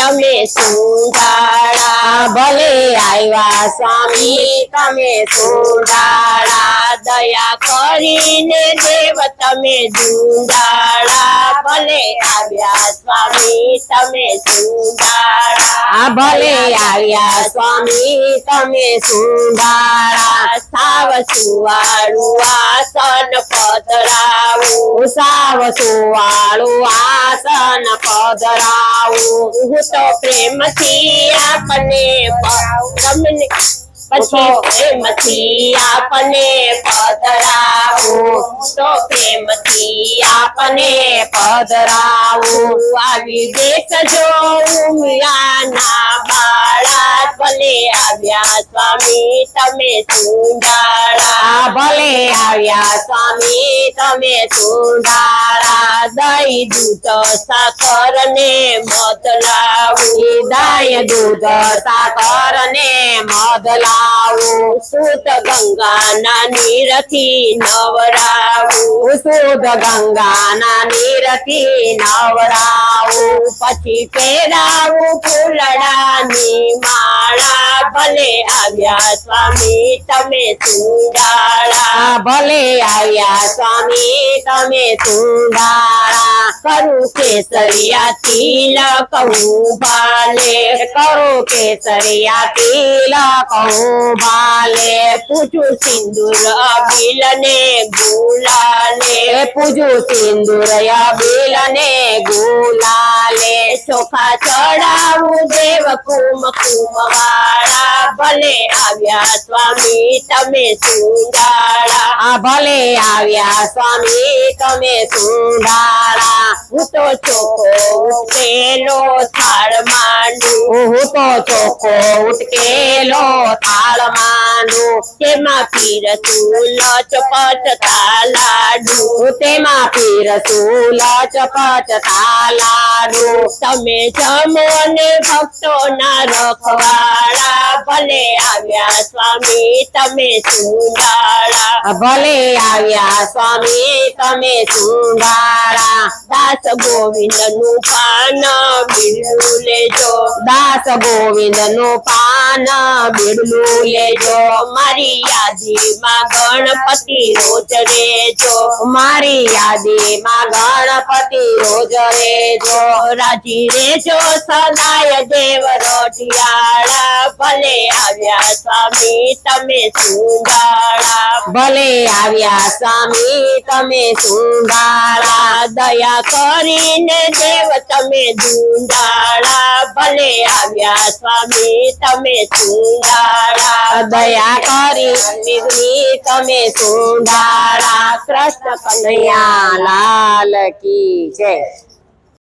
તમે સુંધાળા ભલે આવ્યા સ્વામી તમે સુંધાળા દયા કરીને દેવ તમે સુંધાળા ભલે આવ્યા સ્વામી તમે સુંધાળા ભલે આવ્યા સ્વામી તમે સુંધાળા સાવ સુવાળું આસન પધરાવું સાવ સુવાળું આસન પધરાવું હું તો પ્રેમથી આપને તમને પછી પ્રેમથી આપને પધરાવું તો પ્રેમથી આપને પધરાવું આવી બેસજો ઉમિયાના બાળા ભલે આવ્યા સ્વામી તમે સુંધાળા ભલે આવ્યા સ્વામી તમે સુંધાળા દહીં દૂધ સાકર ને મધ લાવું દહીં દૂધ સાકર ને મધ લાવું સૂત ગંગાના નીરથી નવરાવું શુદ્ધ ગંગાના નીરથી નવરાવું પછી પહેરાવું ફૂલડાની માળા ભલે આવ્યા સ્વામી તમે સુંધાળા ભલે આવ્યા સ્વામી તમે સુંધાળા કરું કેસરિયા તિલક હું ભાલે કરું કેસરિયા તિલક હું ભાલે પૂછું સિંદૂર અબીલ ને ગુલાલે પૂજું સિંદૂર અબીલ ને ગુલાલે ચોખા ચડાવું દેવ કુમકુમ વાળા ભલે આવ્યા સ્વામી તમે સુંધાળા ભલે આવ્યા સ્વામી તમે સુંધાળા હું તો ચોખ્ખો ઉઠેલો થાળ માંડું હું તો ચોખ્ખો ઉટકેલો થાળ માંડું તેમાં પીરસું લચપટ તાલાડું તેમાં પીરસું લચપટ તાલાડુ તમે જમો ને ભક્તો ના રખવાળા ભલે આવ્યા સ્વામી તમે સુંધાળા ભલે આવ્યા સ્વામી તમે સુંધાળા દાસ ગોવિંદ નું પાન બીડલું લેજો દાસ ગોવિંદ નું પાન બીડલું લેજો મારી યાદીમાં ગણપતિ રોજ રેજો મારી યાદીમાં ગણપતિ રોજ રેજો રાજી રેજો સદાય દેવ રોટિયાળા ભલે આવ્યા સ્વામી તમે સુંધાળા ભલે આવ્યા સ્વામી તમે સુંધાળા દયા કરીને દેવ તમે દુંધાળા ભલે આવ્યા સ્વામી તમે સુંધાળા દયા કરી તમે સુંધાળા કૃષ્ણ કનૈયા લાલ કી જય।